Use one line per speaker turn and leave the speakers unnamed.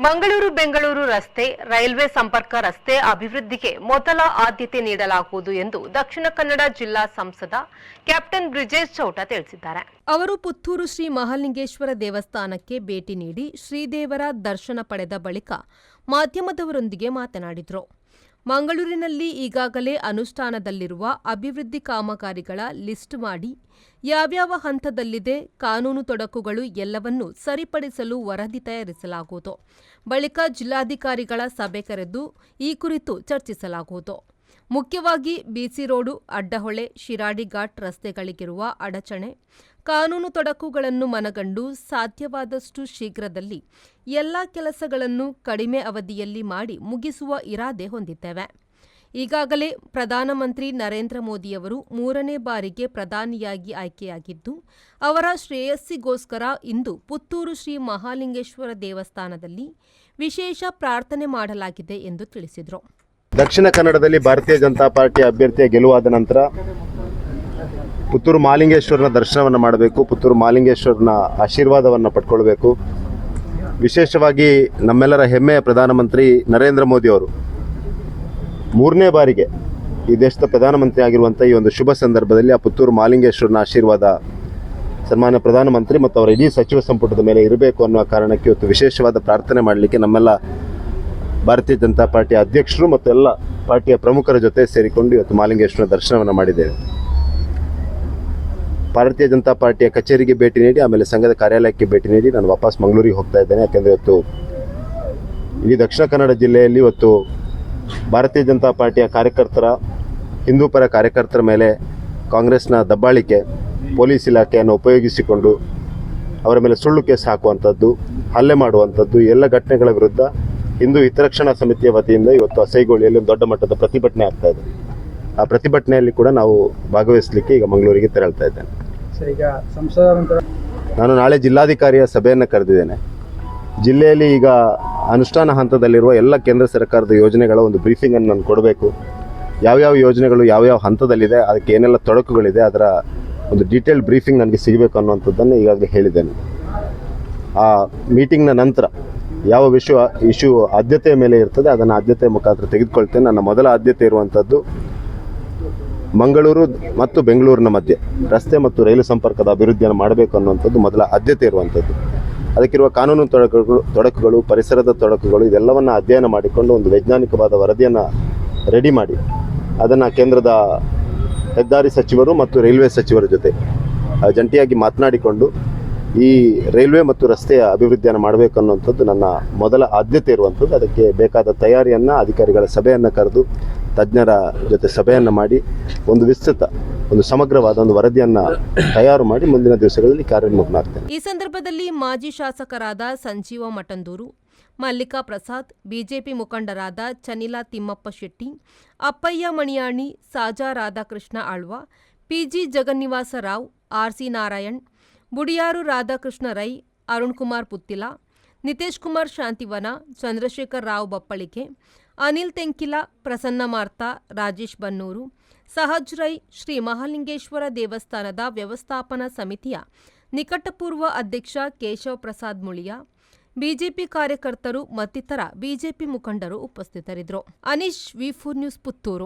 ಮಂಗಳೂರು ಬೆಂಗಳೂರು ರಸ್ತೆ ರೈಲ್ವೆ ಸಂಪರ್ಕ ರಸ್ತೆ ಅಭಿವೃದ್ಧಿಗೆ ಮೊದಲ ಆದ್ಯತೆ ನೀಡಲಾಗುವುದು ಎಂದು ದಕ್ಷಿಣ ಕನ್ನಡ ಜಿಲ್ಲಾ ಸಂಸದ ಕ್ಯಾಪ್ಟನ್ ಬ್ರಿಜೇಶ್ ಚೌಟ ತಿಳಿಸಿದ್ದಾರೆ. ಅವರು ಪುತ್ತೂರು ಶ್ರೀ ಮಹಾಲಿಂಗೇಶ್ವರ ದೇವಸ್ಥಾನಕ್ಕೆ ಭೇಟಿ ನೀಡಿ ಶ್ರೀದೇವರ ದರ್ಶನ ಪಡೆದ ಬಳಿಕ ಮಾಧ್ಯಮದವರೊಂದಿಗೆ ಮಾತನಾಡಿದರು. ಮಂಗಳೂರಿನಲ್ಲಿ ಈಗಾಗಲೇ ಅನುಷ್ಠಾನದಲ್ಲಿರುವ ಅಭಿವೃದ್ಧಿ ಕಾಮಗಾರಿಗಳ ಲಿಸ್ಟ್ ಮಾಡಿ ಯಾವ್ಯಾವ ಹಂತದಲ್ಲಿದೆ, ಕಾನೂನು ತೊಡಕುಗಳು ಎಲ್ಲವನ್ನೂ ಸರಿಪಡಿಸಲು ವರದಿ ತಯಾರಿಸಲಾಗುವುದು. ಬಳಿಕ ಜಿಲ್ಲಾಧಿಕಾರಿಗಳ ಸಭೆ ಕರೆದು ಈ ಕುರಿತು ಚರ್ಚಿಸಲಾಗುವುದು. ಮುಖ್ಯವಾಗಿ ಬಿಸಿ ರೋಡು, ಅಡ್ಡಹೊಳೆ, ಶಿರಾಡಿ ಘಾಟ್ ರಸ್ತೆಗಳಿಗಿರುವ ಅಡಚಣೆ, ಕಾನೂನು ತೊಡಕುಗಳನ್ನು ಮನಗಂಡು ಸಾಧ್ಯವಾದಷ್ಟು ಶೀಘ್ರದಲ್ಲಿ ಎಲ್ಲ ಕೆಲಸಗಳನ್ನು ಕಡಿಮೆ ಅವಧಿಯಲ್ಲಿ ಮಾಡಿ ಮುಗಿಸುವ ಇರಾದೆ ಹೊಂದಿದ್ದೇವೆ. ಈಗಾಗಲೇ ಪ್ರಧಾನಮಂತ್ರಿ ನರೇಂದ್ರ ಮೋದಿಯವರು 3ನೇ ಬಾರಿಗೆ ಪ್ರಧಾನಿಯಾಗಿ ಆಯ್ಕೆಯಾಗಿದ್ದು, ಅವರ ಶ್ರೇಯಸ್ಸಿಗೋಸ್ಕರ ಇಂದು ಪುತ್ತೂರು ಶ್ರೀ ಮಹಾಲಿಂಗೇಶ್ವರ ದೇವಸ್ಥಾನದಲ್ಲಿ ವಿಶೇಷ ಪ್ರಾರ್ಥನೆ ಮಾಡಲಾಗಿದೆ ಎಂದು ತಿಳಿಸಿದರು.
ದಕ್ಷಿಣ ಕನ್ನಡದಲ್ಲಿ ಭಾರತೀಯ ಜನತಾ ಪಾರ್ಟಿ ಅಭ್ಯರ್ಥಿಯ ಗೆಲುವಾದ ನಂತರ ಪುತ್ತೂರು ಮಹಾಲಿಂಗೇಶ್ವರನ ದರ್ಶನವನ್ನು ಮಾಡಬೇಕು, ಪುತ್ತೂರು ಮಹಾಲಿಂಗೇಶ್ವರನ ಆಶೀರ್ವಾದವನ್ನು ಪಡ್ಕೊಳ್ಬೇಕು. ವಿಶೇಷವಾಗಿ ನಮ್ಮೆಲ್ಲರ ಹೆಮ್ಮೆಯ ಪ್ರಧಾನಮಂತ್ರಿ ನರೇಂದ್ರ ಮೋದಿ ಅವರು 3ನೇ ಬಾರಿಗೆ ಈ ದೇಶದ ಪ್ರಧಾನಮಂತ್ರಿ ಆಗಿರುವಂಥ ಈ ಒಂದು ಶುಭ ಸಂದರ್ಭದಲ್ಲಿ ಆ ಪುತ್ತೂರು ಮಹಾಲಿಂಗೇಶ್ವರನ ಆಶೀರ್ವಾದ ಸನ್ಮಾನ್ಯ ಪ್ರಧಾನಮಂತ್ರಿ ಮತ್ತು ಅವರ ಇಡೀ ಸಚಿವ ಸಂಪುಟದ ಮೇಲೆ ಇರಬೇಕು ಅನ್ನುವ ಕಾರಣಕ್ಕೆ ಇವತ್ತು ವಿಶೇಷವಾದ ಪ್ರಾರ್ಥನೆ ಮಾಡಲಿಕ್ಕೆ ನಮ್ಮೆಲ್ಲ ಭಾರತೀಯ ಜನತಾ ಪಾರ್ಟಿಯ ಅಧ್ಯಕ್ಷರು ಮತ್ತು ಎಲ್ಲ ಪಾರ್ಟಿಯ ಪ್ರಮುಖರ ಜೊತೆ ಸೇರಿಕೊಂಡು ಇವತ್ತು ಮಹಾಲಿಂಗೇಶ್ವರನ ದರ್ಶನವನ್ನು ಮಾಡಿದ್ದೇವೆ. ಭಾರತೀಯ ಜನತಾ ಪಾರ್ಟಿಯ ಕಚೇರಿಗೆ ಭೇಟಿ ನೀಡಿ ಆಮೇಲೆ ಸಂಘದ ಕಾರ್ಯಾಲಯಕ್ಕೆ ಭೇಟಿ ನೀಡಿ ನಾನು ವಾಪಸ್ ಮಂಗಳೂರಿಗೆ ಹೋಗ್ತಾ ಇದ್ದೇನೆ. ಯಾಕೆಂದರೆ ಇವತ್ತು ಇಡೀ ದಕ್ಷಿಣ ಕನ್ನಡ ಜಿಲ್ಲೆಯಲ್ಲಿ ಇವತ್ತು ಭಾರತೀಯ ಜನತಾ ಪಾರ್ಟಿಯ ಕಾರ್ಯಕರ್ತರ, ಹಿಂದೂ ಪರ ಕಾರ್ಯಕರ್ತರ ಮೇಲೆ ಕಾಂಗ್ರೆಸ್ನ ದಬ್ಬಾಳಿಕೆ, ಪೊಲೀಸ್ ಇಲಾಖೆಯನ್ನು ಉಪಯೋಗಿಸಿಕೊಂಡು ಅವರ ಮೇಲೆ ಸುಳ್ಳು ಕೇಸ್ ಹಾಕುವಂಥದ್ದು, ಹಲ್ಲೆ ಮಾಡುವಂಥದ್ದು, ಎಲ್ಲ ಘಟನೆಗಳ ವಿರುದ್ಧ ಹಿಂದೂ ಹಿತರಕ್ಷಣಾ ಸಮಿತಿಯ ವತಿಯಿಂದ ಇವತ್ತು ಅಸೈಗೋಳಿಯಲ್ಲಿ ಒಂದು ದೊಡ್ಡ ಮಟ್ಟದ ಪ್ರತಿಭಟನೆ ಆಗ್ತಾ ಇದೆ. ಆ ಪ್ರತಿಭಟನೆಯಲ್ಲಿ ಕೂಡ ನಾವು ಭಾಗವಹಿಸಲಿಕ್ಕೆ ಈಗ ಮಂಗಳೂರಿಗೆ ತೆರಳ್ತಾ ಇದ್ದೇನೆ. ನಾನು ನಾಳೆ ಜಿಲ್ಲಾಧಿಕಾರಿಯ ಸಭೆಯನ್ನು ಕರೆದಿದ್ದೇನೆ. ಜಿಲ್ಲೆಯಲ್ಲಿ ಈಗ ಅನುಷ್ಠಾನ ಹಂತದಲ್ಲಿರುವ ಎಲ್ಲ ಕೇಂದ್ರ ಸರ್ಕಾರದ ಯೋಜನೆಗಳ ಒಂದು ಬ್ರೀಫಿಂಗನ್ನು ನಾನು ಕೊಡಬೇಕು. ಯಾವ್ಯಾವ ಯೋಜನೆಗಳು ಯಾವ್ಯಾವ ಹಂತದಲ್ಲಿದೆ, ಅದಕ್ಕೆ ಏನೆಲ್ಲ ತೊಡಕುಗಳಿದೆ, ಅದರ ಒಂದು ಡೀಟೇಲ್ಡ್ ಬ್ರೀಫಿಂಗ್ ನನಗೆ ಸಿಗಬೇಕು ಅನ್ನುವಂಥದ್ದನ್ನು ಈಗಾಗಲೇ ಹೇಳಿದ್ದೇನೆ. ಆ ಮೀಟಿಂಗ್ನ ನಂತರ ಯಾವ ಇಶ್ಯೂ ಆದ್ಯತೆಯ ಮೇಲೆ ಇರ್ತದೆ ಅದನ್ನು ಆದ್ಯತೆಯ ಮುಖಾಂತರ ತೆಗೆದುಕೊಳ್ತೇನೆ. ನನ್ನ ಮೊದಲ ಆದ್ಯತೆ ಇರುವಂಥದ್ದು ಮಂಗಳೂರು ಮತ್ತು ಬೆಂಗಳೂರಿನ ಮಧ್ಯೆ ರಸ್ತೆ ಮತ್ತು ರೈಲು ಸಂಪರ್ಕದ ಅಭಿವೃದ್ಧಿಯನ್ನು ಮಾಡಬೇಕು ಅನ್ನುವಂಥದ್ದು ಮೊದಲ ಆದ್ಯತೆ ಇರುವಂಥದ್ದು. ಅದಕ್ಕಿರುವ ಕಾನೂನು ತೊಡಕುಗಳು, ಪರಿಸರದ ತೊಡಕುಗಳು ಇದೆಲ್ಲವನ್ನು ಅಧ್ಯಯನ ಮಾಡಿಕೊಂಡು ಒಂದು ವೈಜ್ಞಾನಿಕವಾದ ವರದಿಯನ್ನು ರೆಡಿ ಮಾಡಿ ಅದನ್ನು ಕೇಂದ್ರದ ಹೆದ್ದಾರಿ ಸಚಿವರು ಮತ್ತು ರೈಲ್ವೆ ಸಚಿವರ ಜೊತೆ ಜಂಟಿಯಾಗಿ ಮಾತನಾಡಿಕೊಂಡು ಈ ರೈಲ್ವೆ ಮತ್ತು ರಸ್ತೆಯ ಅಭಿವೃದ್ಧಿಯನ್ನು ಮಾಡಬೇಕು ಅನ್ನುವಂಥದ್ದು ನನ್ನ ಮೊದಲ ಆದ್ಯತೆ ಇರುವಂಥದ್ದು. ಅದಕ್ಕೆ ಬೇಕಾದ ತಯಾರಿಯನ್ನು, ಅಧಿಕಾರಿಗಳ ಸಭೆಯನ್ನು ಕರೆದು ತಜ್ಞರ ಜೊತೆ ಸಭೆಯನ್ನು ಮಾಡಿ ಒಂದು ವಿಸ್ತೃತ, ಒಂದು ಸಮಗ್ರವಾದ ಒಂದು ವರದಿಯನ್ನು ತಯಾರು ಮಾಡಿ ಮುಂದಿನ ದಿವಸಗಳಲ್ಲಿ ಕಾರ್ಯೋನ್ಮುಖನಾಗ್ತೇನೆ.
ಈ ಸಂದರ್ಭದಲ್ಲಿ ಮಾಜಿ ಶಾಸಕರಾದ ಸಂಜೀವ ಮಠಂದೂರು, ಮಲ್ಲಿಕಾ ಪ್ರಸಾದ್, ಬಿಜೆಪಿ ಮುಖಂಡರಾದ ಚನಿಲಾ ತಿಮ್ಮಪ್ಪ ಶೆಟ್ಟಿ, ಅಪ್ಪಯ್ಯ ಮಣಿಯಾಣಿ, ಸಾಜಾ ರಾಧಾಕೃಷ್ಣ ಆಳ್ವ, ಪಿಜಿ ಜಗನ್ನಿವಾಸ ರಾವ್, ಆರ್ಸಿ ನಾರಾಯಣ್, ಬುಡಿಯಾರು ರಾಧಾಕೃಷ್ಣ ರೈ, ಅರುಣ್ ಕುಮಾರ್ ಪುತ್ತಿಲ, ನಿತೇಶ್ ಕುಮಾರ್ ಶಾಂತಿವನ, ಚಂದ್ರಶೇಖರ್ ರಾವ್ ಬಪ್ಪಳಿಕೆ, ಅನಿಲ್ ತೆಂಕಿಲ, ಪ್ರಸನ್ನ ಮಾರ್ತಾ, ರಾಜೇಶ್ ಬನ್ನೂರು, ಸಹಜ್ ರೈ, ಶ್ರೀ ಮಹಾಲಿಂಗೇಶ್ವರ ದೇವಸ್ಥಾನದ ವ್ಯವಸ್ಥಾಪನಾ ಸಮಿತಿಯ ನಿಕಟಪೂರ್ವ ಅಧ್ಯಕ್ಷ ಕೇಶವ್ ಪ್ರಸಾದ್ ಮುಳಿಯಾ, ಬಿಜೆಪಿ ಕಾರ್ಯಕರ್ತರು ಮತ್ತಿತರ ಬಿಜೆಪಿ ಮುಖಂಡರು ಉಪಸ್ಥಿತರಿದ್ದರು. ಅನೀಶ್, ವಿ4 ನ್ಯೂಸ್, ಪುತ್ತೂರು.